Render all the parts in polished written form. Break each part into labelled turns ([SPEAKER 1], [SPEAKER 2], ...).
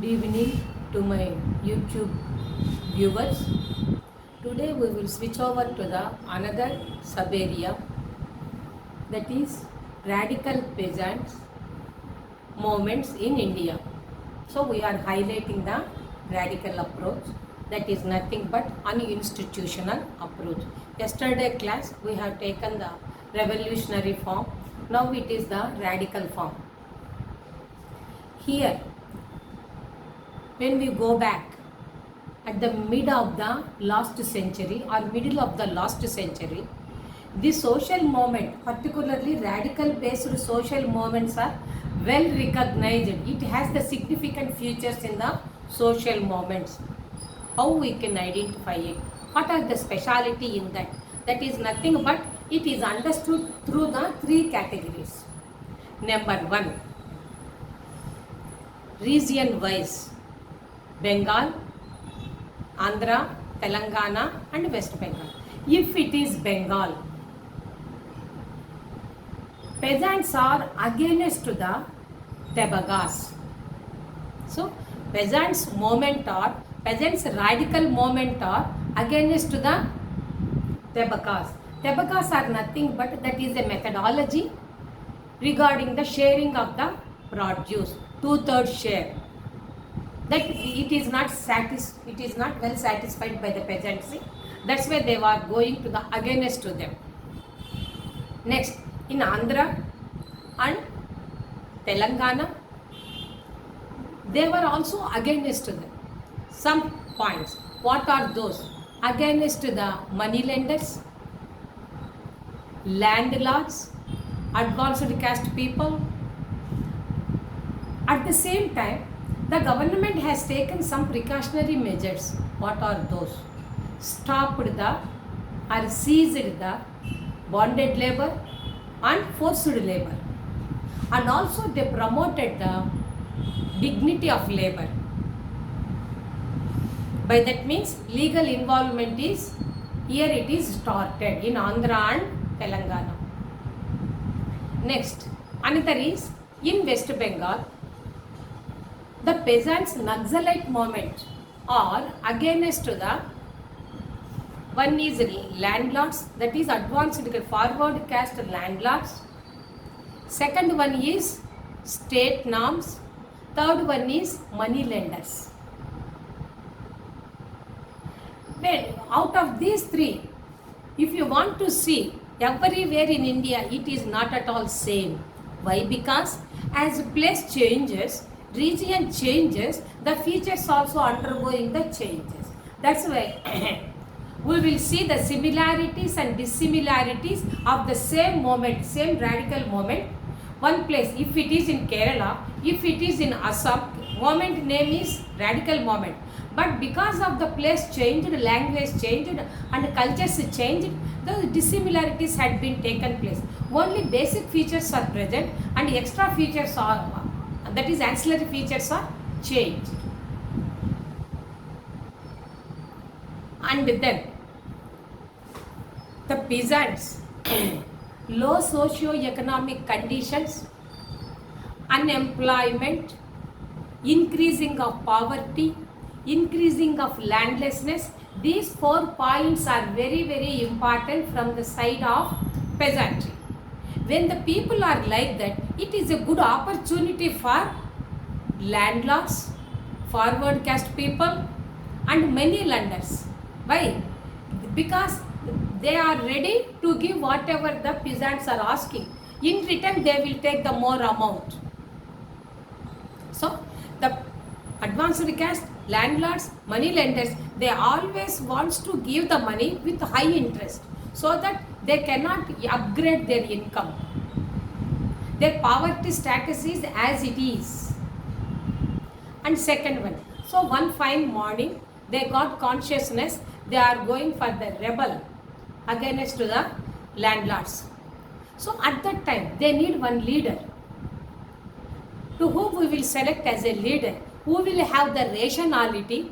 [SPEAKER 1] Good evening to my YouTube viewers. Today we will switch over to the another sub area, that is radical peasants movements in India. So we are highlighting the radical approach, that is nothing but uninstitutional approach. Yesterday class we have taken the revolutionary form. Now it is the radical form. Here, when we go back at the mid of the last century or middle of the last century, the social movement, particularly radical based social movements, are well recognized. It has the significant features in the social movements. How we can identify it? What are the speciality in that? That is nothing but it is understood through the three categories. Number one, region wise: Bengal, Andhra, Telangana and West Bengal. If it is Bengal, peasants are against the Tebagas. So peasants movement or peasants radical movement are against the Tebagas. Tebagas are nothing but that is a methodology regarding the sharing of the produce, 2/3 share. That it is not well satisfied by the peasantry. That's why they were going to the against to them. Next, in Andhra and Telangana, they were also against them. Some points. What are those? Against the money lenders, landlords, advanced caste people. At the same time, the government has taken some precautionary measures. What are those? Stopped the or seized the bonded labor and forced labor. And also they promoted the dignity of labor. By that means legal involvement is, here it is started in Andhra and Telangana. Next, another is in West Bengal, the peasants' Naxalite movement are against the one is landlords, that is advanced forward caste landlords. Second one is state norms. Third one is money lenders. Well, out of these three, if you want to see everywhere in India, it is not at all same. Why? Because as place changes, region changes, the features also undergoing the changes. That's why we will see the similarities and dissimilarities of the same moment, same radical moment. One place, if it is in Kerala, if it is in Assam, moment name is radical moment. But because of the place changed, language changed and cultures changed, the dissimilarities had been taken place. Only basic features are present and extra features are, that is ancillary features, are changed. And then the peasants, low socio-economic conditions, unemployment, increasing of poverty, increasing of landlessness, these 4 points are very, very important from the side of peasantry. When the people are like that, it is a good opportunity for landlords, forward caste people and money lenders. Why? Because they are ready to give whatever the peasants are asking. In return, they will take the more amount. So, the advanced caste, landlords, money lenders, they always wants to give the money with high interest so that they cannot upgrade their income. Their poverty status is as it is. And second one, so one fine morning, they got consciousness, they are going for the rebel against the landlords. So at that time, they need one leader, to whom we will select as a leader, who will have the rationality.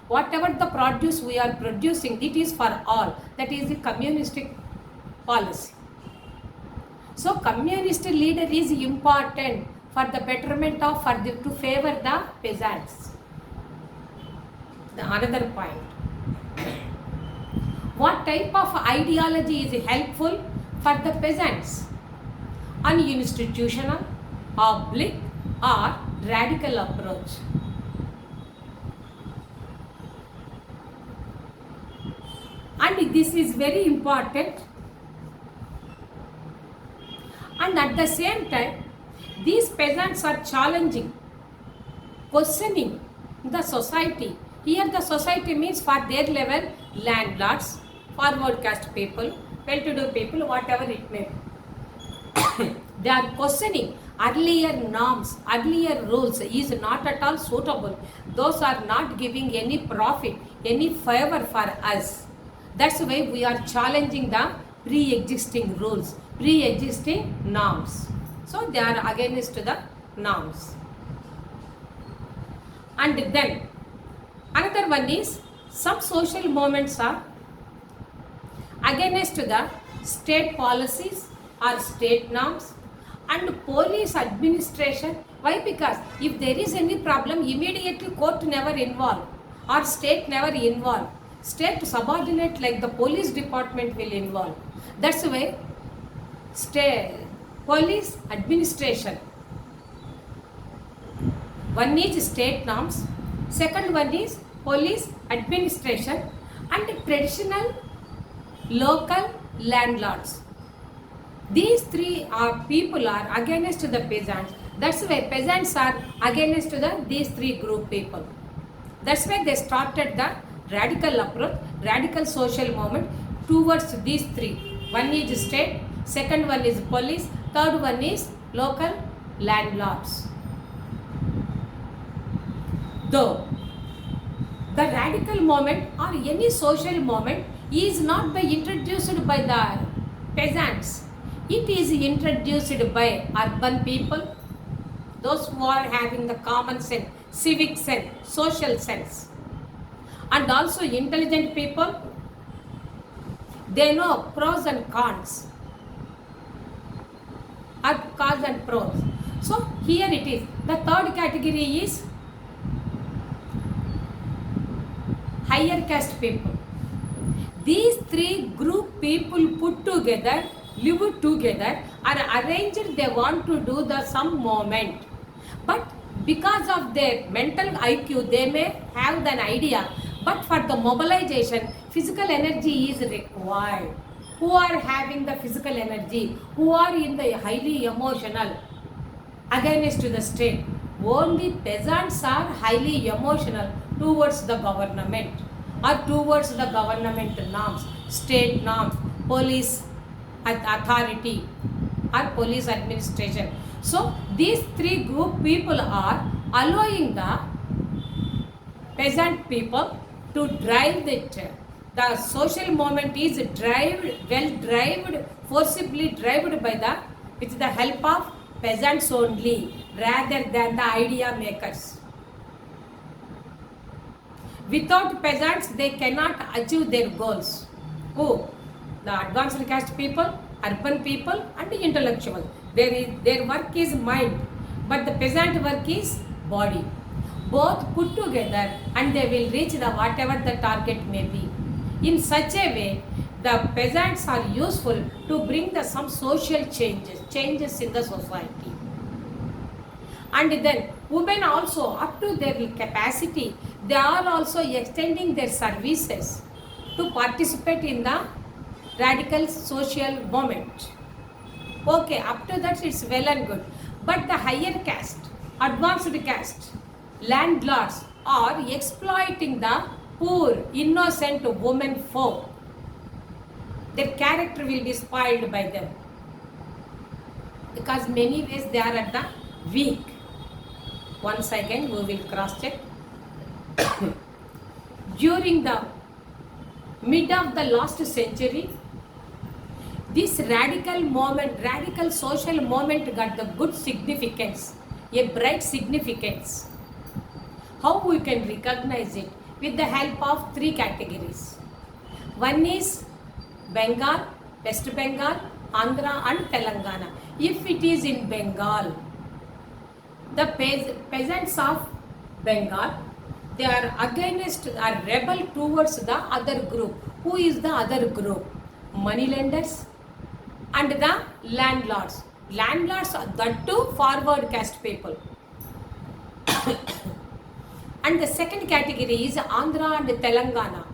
[SPEAKER 1] Whatever the produce we are producing, it is for all. That is the communistic policy. So communist leader is important for the betterment of, to favor the peasants. Another point. What type of ideology is helpful for the peasants? An institutional, oblique, or radical approach? And this is very important. And at the same time, these peasants are challenging, questioning the society. Here the society means for their level, landlords, forward caste people, well-to-do people, whatever it may be. They are questioning earlier norms, earlier rules is not at all suitable. Those are not giving any profit, any favor for us. That's why we are challenging the pre-existing rules, pre-existing norms. So they are against the norms. And then another one is some social movements are against the state policies or state norms and police administration. Why? Because if there is any problem, immediately court never involved or state never involved. State subordinate like the police department will involve. That's why state police administration. One is state norms, second one is police administration, and traditional local landlords. These three people are against the peasants. That's why peasants are against these three group people. That's why they started the radical approach, radical social movement towards these three. One is state, second one is police, third one is local landlords. Though the radical movement or any social movement is not by introduced by the peasants. It is introduced by urban people, those who are having the common sense, civic sense, social sense, and also intelligent people. They know pros and cons, or cons and pros. So here it is. The third category is higher caste people. These three group people put together, live together, are arranged. They want to do the some movement, but because of their mental IQ, they may have an idea. But for the mobilization, physical energy is required. Who are having the physical energy? Who are in the highly emotional against the state? Only peasants are highly emotional towards the government or towards the government norms, state norms, police authority or police administration. So these three group people are allowing the peasant people to drive it. The social movement is forcibly driven by with the help of peasants only, rather than the idea makers. Without peasants, they cannot achieve their goals. Who? The advanced caste people, urban people, and the intellectual. Their work is mind, but the peasant work is body. Both put together, and they will reach the whatever the target may be. In such a way, the peasants are useful to bring some social changes in the society. And then women also, up to their capacity, they are also extending their services to participate in the radical social movement. Okay, up to that it's well and good. But the higher caste, advanced caste, landlords are exploiting the poor, innocent women folk. Their character will be spoiled by them, because many ways they are at the weak. Once again we will cross check. During the mid of the last century, this radical movement, radical social movement got the good significance, a bright significance. How we can recognize it? With the help of three categories. One is Bengal, West Bengal, Andhra and Telangana. If it is in Bengal, the peasants of Bengal They are against, are rebel towards the other group. Who is the other group? Moneylenders and the landlords. Landlords are that too forward caste people. And the second category is Andhra and Telangana.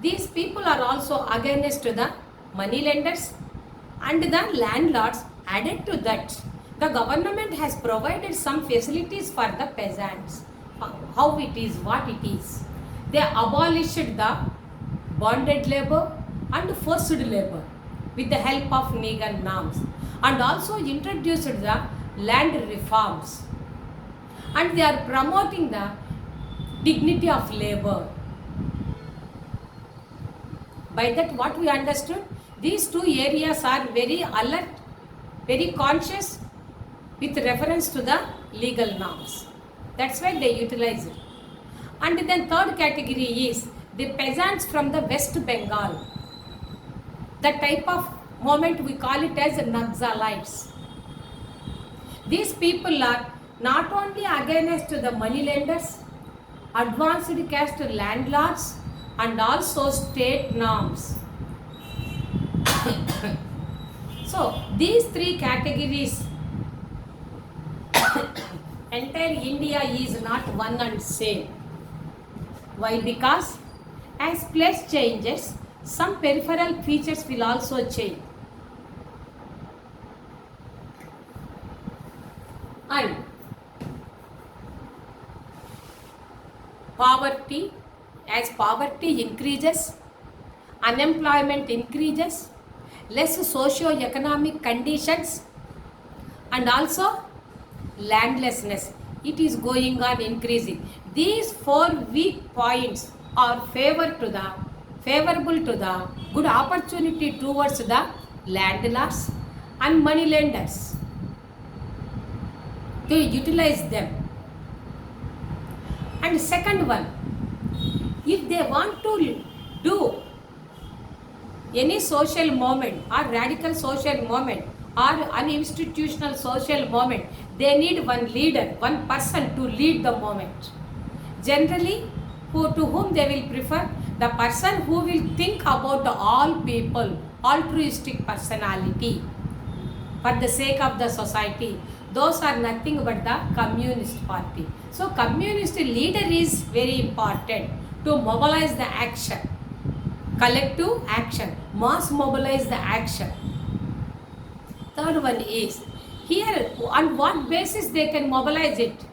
[SPEAKER 1] These people are also against the moneylenders and the landlords. Added to that, the government has provided some facilities for the peasants. How it is, what it is. They abolished the bonded labor and forced labor with the help of Negan norms, and also introduced the land reforms, and they are promoting the dignity of labor. By that what we understood, these two areas are very alert, very conscious with reference to the legal norms. That's why they utilize it. And then third category is the peasants from the West Bengal. The type of movement we call it as Naxalites. These people are not only against the moneylenders, advanced caste landlords, and also state norms. So these three categories, entire India is not one and same. Why? Because as place changes, some peripheral features will also change. And poverty, as poverty increases, unemployment increases, less socio-economic conditions, and also landlessness, it is going on increasing. These four weak points are favorable to the good opportunity towards the landlords and moneylenders. They utilize them. And second one, if they want to do any social movement or radical social movement or uninstitutional social movement, they need one leader, one person to lead the movement. Generally, to whom they will prefer? The person who will think about all people, altruistic personality for the sake of the society. Those are nothing but the Communist Party. So communist leader is very important to mobilize the action, collective action, mass mobilize the action. Third one is, here on what basis they can mobilize it?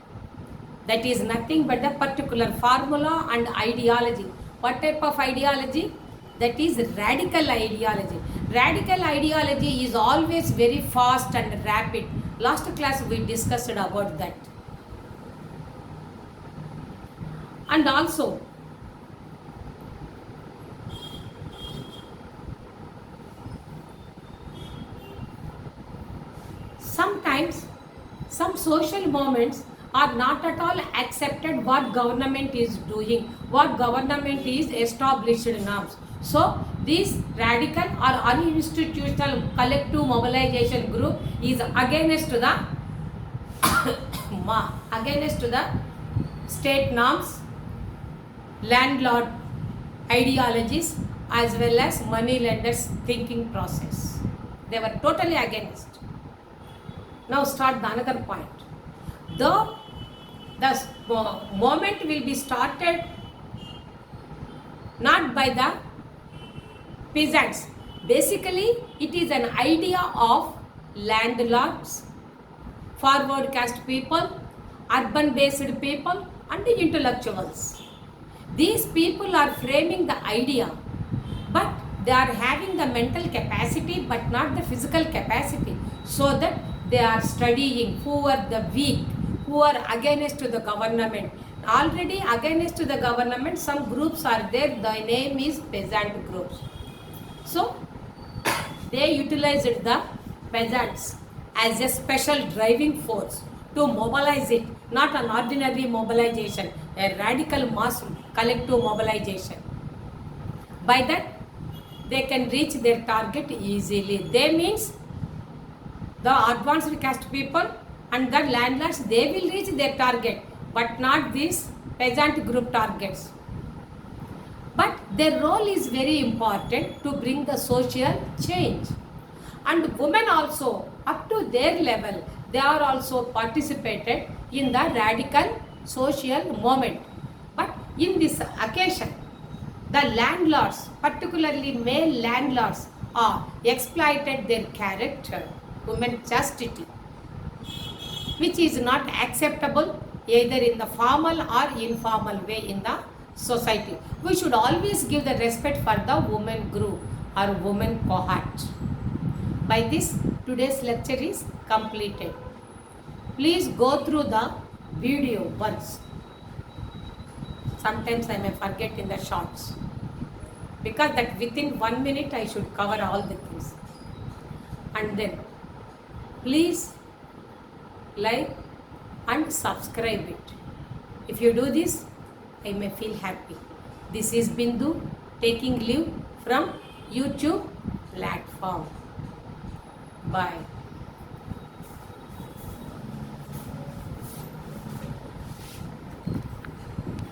[SPEAKER 1] That is nothing but the particular formula and ideology. What type of ideology? That is radical ideology. Radical ideology is always very fast and rapid. Last class we discussed about that. And also, sometimes some social movements are not at all accepted what government is doing, what government is established norms. So this radical or uninstitutional collective mobilization group is against the against the state norms, landlord ideologies, as well as money lenders thinking process. They were totally against. Now start the another point. The moment will be started not by the peasants. Basically, it is an idea of landlords, forward caste people, urban based people, and intellectuals. These people are framing the idea, but they are having the mental capacity but not the physical capacity, so that they are studying who are the weak, who are against the government. Already against the government, some groups are there, the name is peasant groups. So they utilized the peasants as a special driving force to mobilize it, not an ordinary mobilization, a radical mass collective mobilization. By that, they can reach their target easily. They means the advanced caste people and the landlords, they will reach their target, but not these peasant group targets. But their role is very important to bring the social change. And women also, up to their level, they are also participated in the radical social movement. But in this occasion, the landlords, particularly male landlords, are exploited their character, women chastity, which is not acceptable either in the formal or informal way in the society. We should always give the respect for the women group or women cohort. By this, today's lecture is completed. Please go through the video once. Sometimes I may forget in the shorts, because that within 1 minute I should cover all the things. And then please like and subscribe it. If you do this, I may feel happy. This is Bindu taking leave from YouTube platform. Bye.